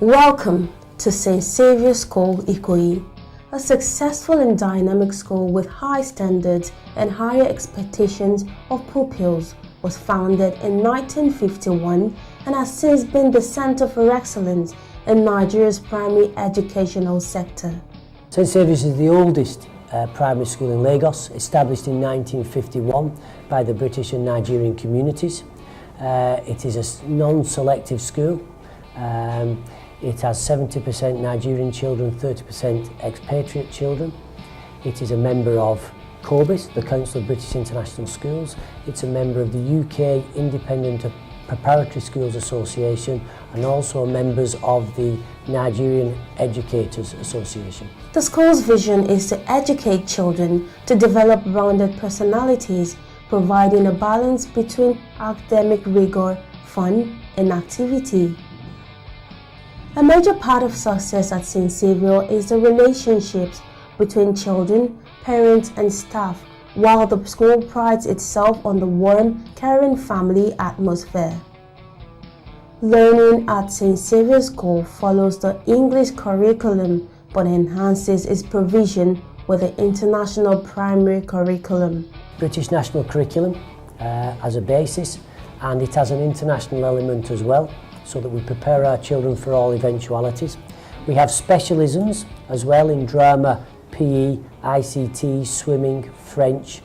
Welcome to St. Saviour's School, IKOYI, a successful and dynamic school with high standards and higher expectations of pupils. Was founded in 1951 and has since been the Center for Excellence in Nigeria's primary educational sector. St. Saviour's is the oldest primary school in Lagos, established in 1951 by the British and Nigerian communities. It is a non-selective school. It has 70% Nigerian children, 30% expatriate children. It is a member of COBIS, the Council of British International Schools. It's a member of the UK Independent Preparatory Schools Association and also members of the Nigerian Educators Association. The school's vision is to educate children to develop rounded personalities, providing a balance between academic rigor, fun, and activity. A major part of success at St. Saviour is the relationships between children, parents, and staff, while the school prides itself on the warm, caring family atmosphere. Learning at St. Saviour's School follows the English curriculum but enhances its provision with the international primary curriculum. British national curriculum as a basis, and it has an international element as well, so that we prepare our children for all eventualities. We have specialisms as well in drama, PE, ICT, swimming, French,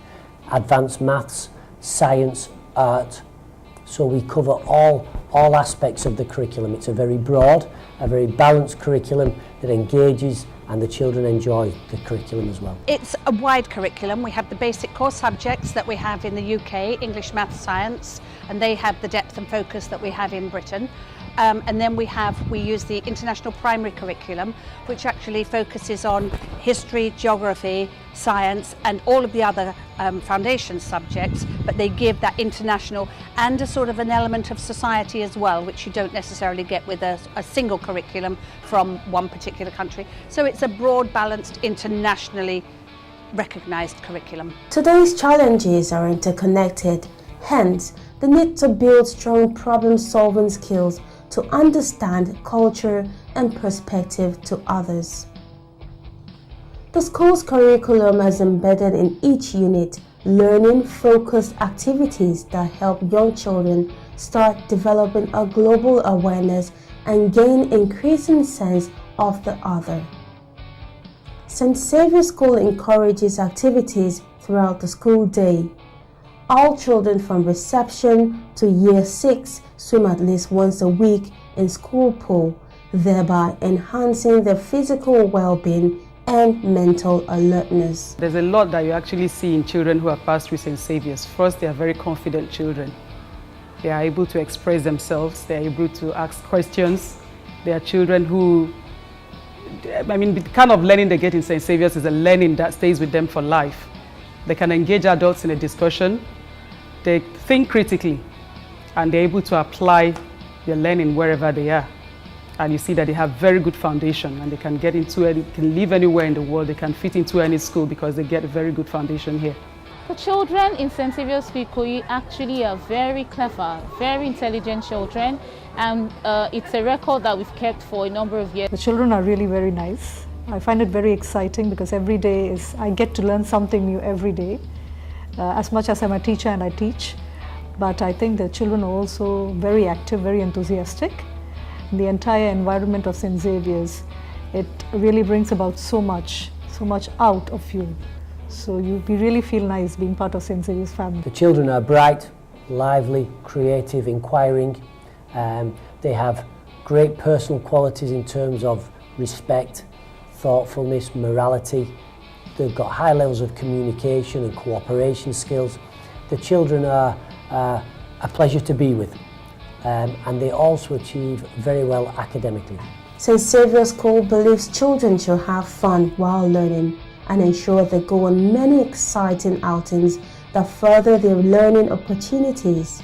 advanced maths, science, art. So we cover all aspects of the curriculum. It's a very broad, a very balanced curriculum that engages, and the children enjoy the curriculum as well. It's a wide curriculum. We have the basic core subjects that we have in the UK, English, Maths, Science, and they have the depth and focus that we have in Britain. And then we use the international primary curriculum, which actually focuses on history, geography, science, and all of the other foundation subjects, but they give that international and a sort of an element of society as well, which you don't necessarily get with a single curriculum from one particular country. So it's a broad, balanced, internationally recognised curriculum. Today's challenges are interconnected, hence the need to build strong problem-solving skills to understand culture and perspective to others. The school's curriculum has embedded in each unit learning-focused activities that help young children start developing a global awareness and gain increasing sense of the other. St. Saviour's School encourages activities throughout the school day. All children from reception to year 6 swim at least once a week in school pool, thereby enhancing their physical well-being and mental alertness. There's a lot that you actually see in children who have passed through St. Saviour's. First, they are very confident children. They are able to express themselves, they are able to ask questions. They are children who, the kind of learning they get in St. Saviour's is a learning that stays with them for life. They can engage adults in a discussion, they think critically, and they're able to apply their learning wherever they are. And you see that they have very good foundation, and they can get into it, they can live anywhere in the world, they can fit into any school because they get a very good foundation here. The children in St. Saviour's IKOYI actually are very clever, very intelligent children, and it's a record that we've kept for a number of years. The children are really very nice. I find it very exciting because every day I get to learn something new every day. As much as I'm a teacher and I teach, but I think the children are also very active, very enthusiastic. The entire environment of St. Saviour's, it really brings about so much out of you. So you really feel nice being part of St. Saviour's family. The children are bright, lively, creative, inquiring. They have great personal qualities in terms of respect, thoughtfulness, morality. They've got high levels of communication and cooperation skills. The children are a pleasure to be with, and they also achieve very well academically. St. Saviour's School believes children should have fun while learning and ensure they go on many exciting outings that further their learning opportunities.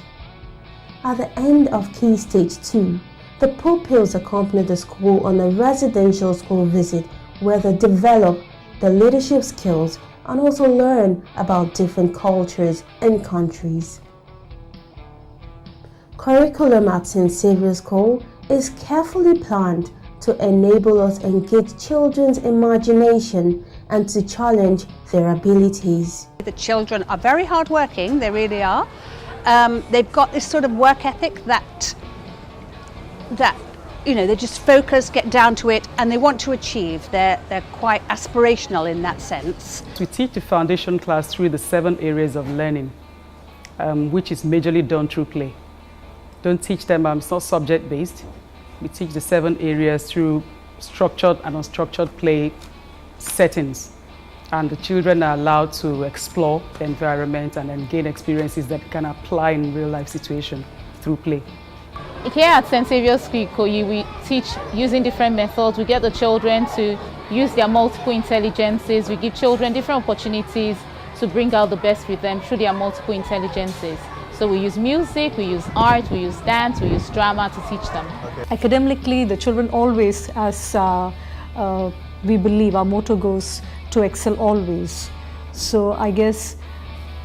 At the end of Key Stage 2, the pupils accompanied the school on a residential school visit where they develop their leadership skills and also learn about different cultures and countries. Curriculum at St. Saviour's School is carefully planned to enable us engage children's imagination and to challenge their abilities. The children are very hardworking, they really are. They've got this sort of work ethic that you know, they just focus, get down to it, and they want to achieve. They're quite aspirational in that sense. We teach the foundation class through the 7 areas of learning, which is majorly done through play. Don't teach them, it's not subject-based. We teach the 7 areas through structured and unstructured play settings. And the children are allowed to explore the environment and then gain experiences that can apply in real-life situations through play. Here at St. Saviour's School, IKOYI, we teach using different methods. We get the children to use their multiple intelligences. We give children different opportunities to bring out the best with them through their multiple intelligences. So we use music, we use art, we use dance, we use drama to teach them. Academically, the children always, as we believe, our motto goes to excel always. So I guess,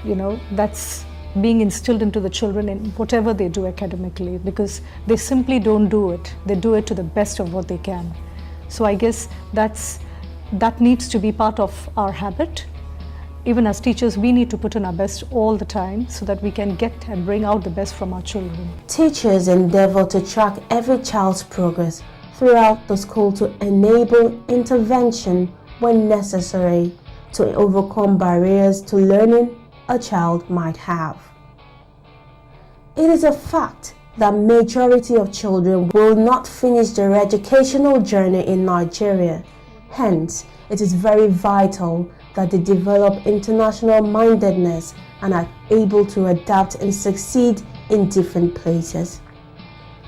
you know, that's being instilled into the children in whatever they do academically, because they simply don't do it. They do it to the best of what they can. So I guess that needs to be part of our habit. Even as teachers, we need to put in our best all the time so that we can get and bring out the best from our children. Teachers endeavor to track every child's progress throughout the school to enable intervention when necessary to overcome barriers to learning a child might have. It is a fact that majority of children will not finish their educational journey in Nigeria. Hence, it is very vital that they develop international mindedness and are able to adapt and succeed in different places.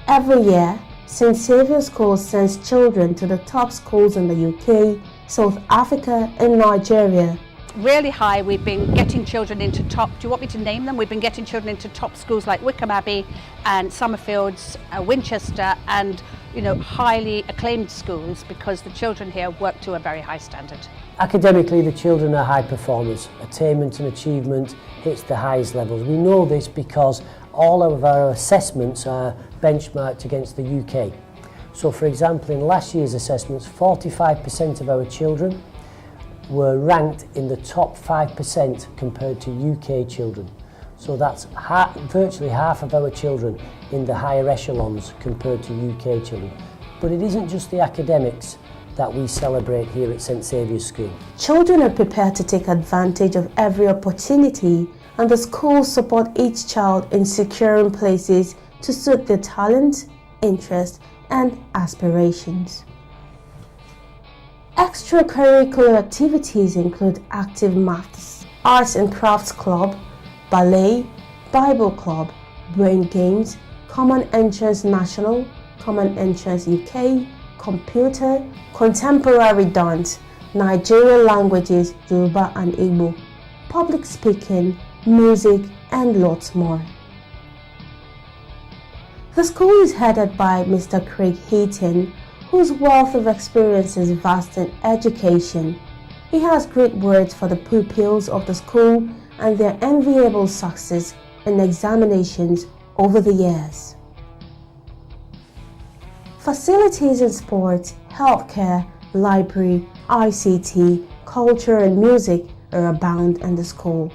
Every year, St. Saviour's School sends children to the top schools in the UK, South Africa and Nigeria. Really high, we've been getting children into top, do you want me to name them? We've been getting children into top schools like Wickham Abbey and Summerfields, Winchester, and you know, highly acclaimed schools because the children here work to a very high standard. Academically, the children are high performers. Attainment and achievement hits the highest levels. We know this because all of our assessments are benchmarked against the UK. So for example, in last year's assessments, 45% of our children were ranked in the top 5% compared to UK children. So that's virtually half of our children in the higher echelons compared to UK children. But it isn't just the academics that we celebrate here at St. Saviour's School. Children are prepared to take advantage of every opportunity, and the schools support each child in securing places to suit their talent, interests, and aspirations. Extracurricular activities include active maths, arts and crafts club, ballet, Bible club, brain games, common entrance national, common entrance UK, computer, contemporary dance, Nigerian languages, Yoruba and Igbo, public speaking, music, and lots more. The school is headed by Mr. Craig Heaton, whose wealth of experience is vast in education. He has great words for the pupils of the school and their enviable success in examinations over the years. Facilities in sports, healthcare, library, ICT, culture and music are abound in the school.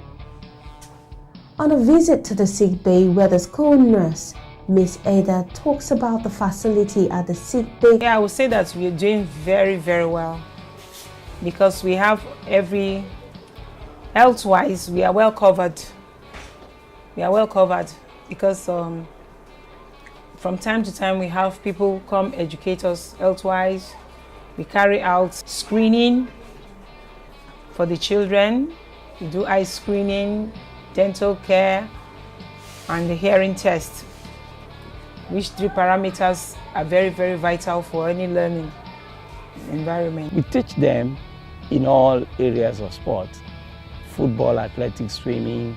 On a visit to the sick bay where the school nurse, Miss Ada, talks about the facility at the sick bay. Yeah, I would say that we're doing very, very well because we have health-wise, we are well covered. We are well covered because From time to time, we have people come educate us elsewise. We carry out screening for the children. We do eye screening, dental care, and the hearing test, which 3 parameters are very, very vital for any learning environment. We teach them in all areas of sport: football, athletics, swimming,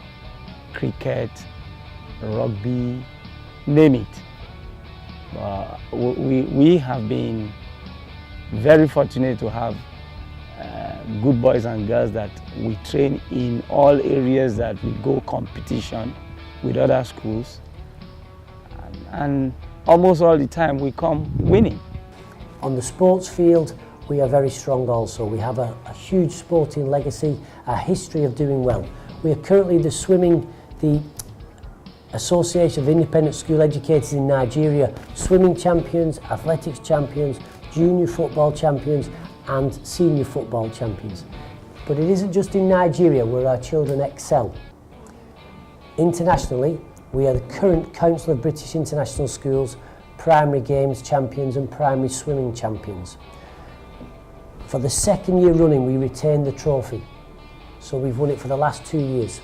cricket, rugby, name it. We have been very fortunate to have good boys and girls that we train in all areas that we go competition with other schools, and almost all the time we come winning. On the sports field, we are very strong also. We have a huge sporting legacy, a history of doing well. We are currently the Association of Independent School Educators in Nigeria, swimming champions, athletics champions, junior football champions and senior football champions. But it isn't just in Nigeria where our children excel. Internationally, we are the current Council of British International Schools primary games champions and primary swimming champions. For the 2nd year running, we retained the trophy. So we've won it for the last 2 years.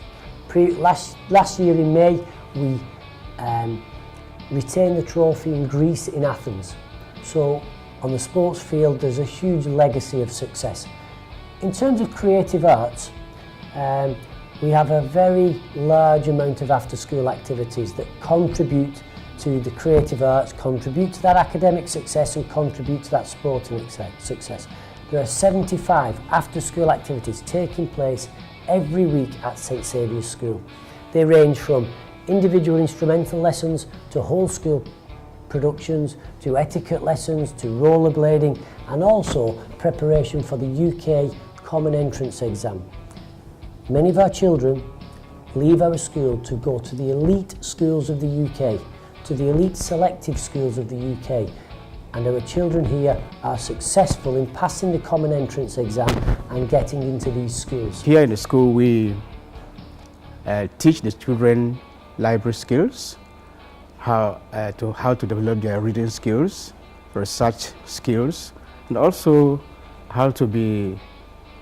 Last year in May, we retained the trophy in Greece, in Athens. So on the sports field, there's a huge legacy of success. In terms of creative arts, we have a very large amount of after-school activities that contribute to the creative arts, contribute to that academic success and contribute to that sporting success. There are 75 after-school activities taking place every week at St Saviour's School. They range from individual instrumental lessons to whole school productions, to etiquette lessons, to rollerblading, and also preparation for the UK Common Entrance exam. Many of our children leave our school to go to the elite schools of the UK, to the elite selective schools of the UK, and our children here are successful in passing the Common Entrance exam and getting into these schools. Here in the school, we teach the children library skills, how to develop their reading skills, research skills, and also how to be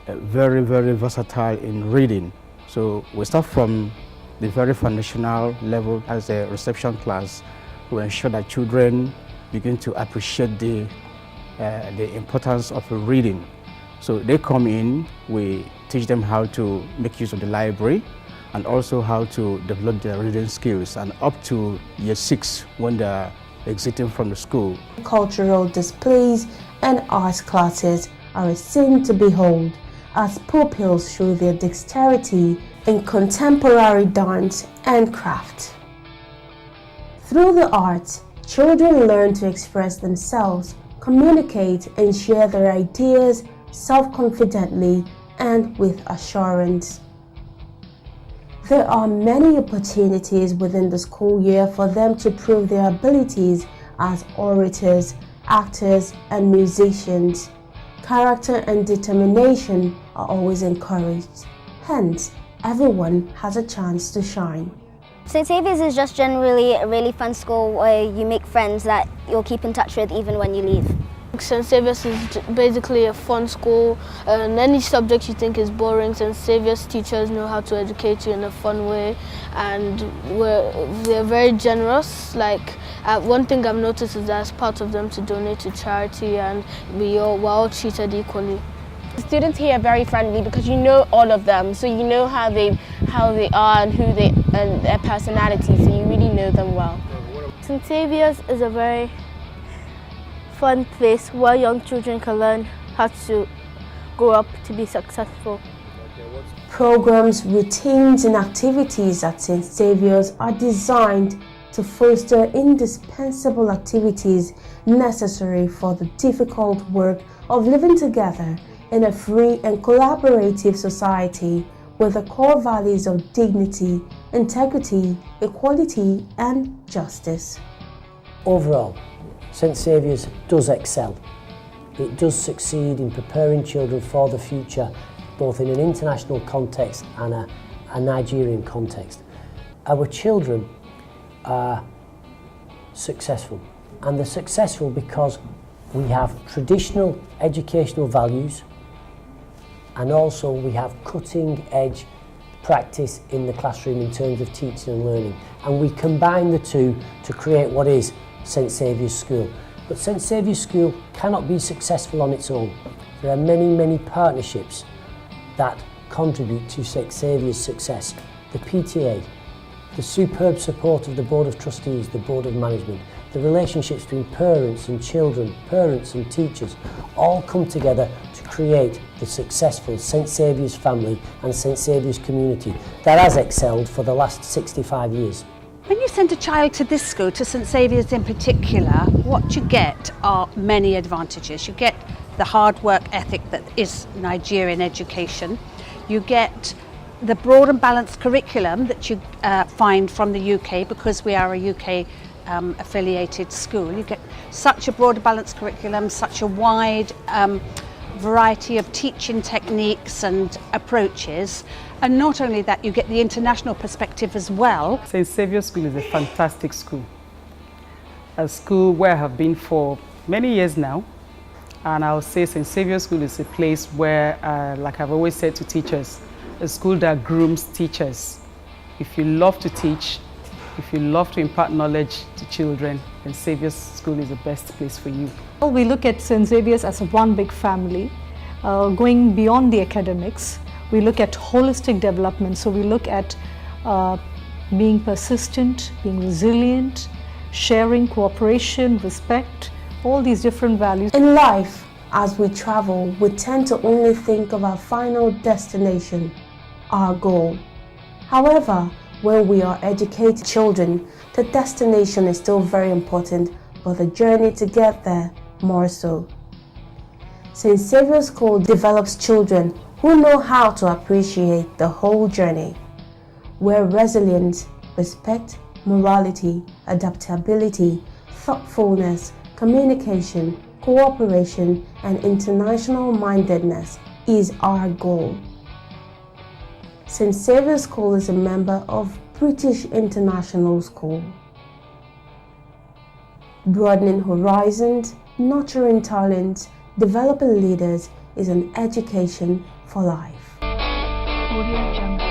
very, very versatile in reading. So we start from the very foundational level as a reception class to ensure that children begin to appreciate the importance of reading. So they come in, we teach them how to make use of the library and also how to develop their reading skills, and up to year 6 when they're exiting from the school. Cultural displays and arts classes are a scene to behold as pupils show their dexterity in contemporary dance and craft. Through the arts, children learn to express themselves, communicate and share their ideas self-confidently and with assurance. There are many opportunities within the school year for them to prove their abilities as orators, actors and musicians. Character and determination are always encouraged. Hence, everyone has a chance to shine. St Saviour's is just generally a really fun school where you make friends that you'll keep in touch with even when you leave. St Saviour's is basically a fun school, and any subject you think is boring, St Saviour's teachers know how to educate you in a fun way, and they're very generous. Like one thing I've noticed is that it's part of them to donate to charity, and we're all treated equally. The students here are very friendly because you know all of them, so you know how they are and and their personality, so you really know them well. St Saviour's is a very fun place where young children can learn how to grow up to be successful. Programs, routines and activities at St Saviour's are designed to foster indispensable activities necessary for the difficult work of living together in a free and collaborative society with the core values of dignity, integrity, equality and justice. Overall, St Saviour's does excel. It does succeed in preparing children for the future, both in an international context and a Nigerian context. Our children are successful. And they're successful because we have traditional educational values, and also we have cutting edge practice in the classroom in terms of teaching and learning. And we combine the two to create what is St Saviour's School. But St Saviour's School cannot be successful on its own. There are many, many partnerships that contribute to St Saviour's success. The PTA, the superb support of the Board of Trustees, the Board of Management, the relationships between parents and children, parents and teachers, all come together to create the successful St Saviour's family and St Saviour's community that has excelled for the last 65 years. When you send a child to this school, to St Saviour's in particular, what you get are many advantages. You get the hard work ethic that is Nigerian education. You get the broad and balanced curriculum that you find from the UK, because we are a UK affiliated school. You get such a broad and balanced curriculum, such a wide variety of teaching techniques and approaches. And not only that, you get the international perspective as well. St Saviour's School is a fantastic school. A school where I have been for many years now. And I'll say St Saviour's School is a place where, like I've always said to teachers, a school that grooms teachers. If you love to teach, if you love to impart knowledge to children, then Saviour's School is the best place for you. Well, we look at St Saviour's as one big family, going beyond the academics. We look at holistic development, so we look at being persistent, being resilient, sharing, cooperation, respect, all these different values. In life, as we travel, we tend to only think of our final destination, our goal. However, when we are educated children, the destination is still very important, but the journey to get there more so. St Saviour's School develops children who know how to appreciate the whole journey, where resilience, respect, morality, adaptability, thoughtfulness, communication, cooperation, and international mindedness is our goal. St Saviour's School is a member of British International School. Broadening horizons, nurturing talents, developing leaders is an education for life. Audio Jungle.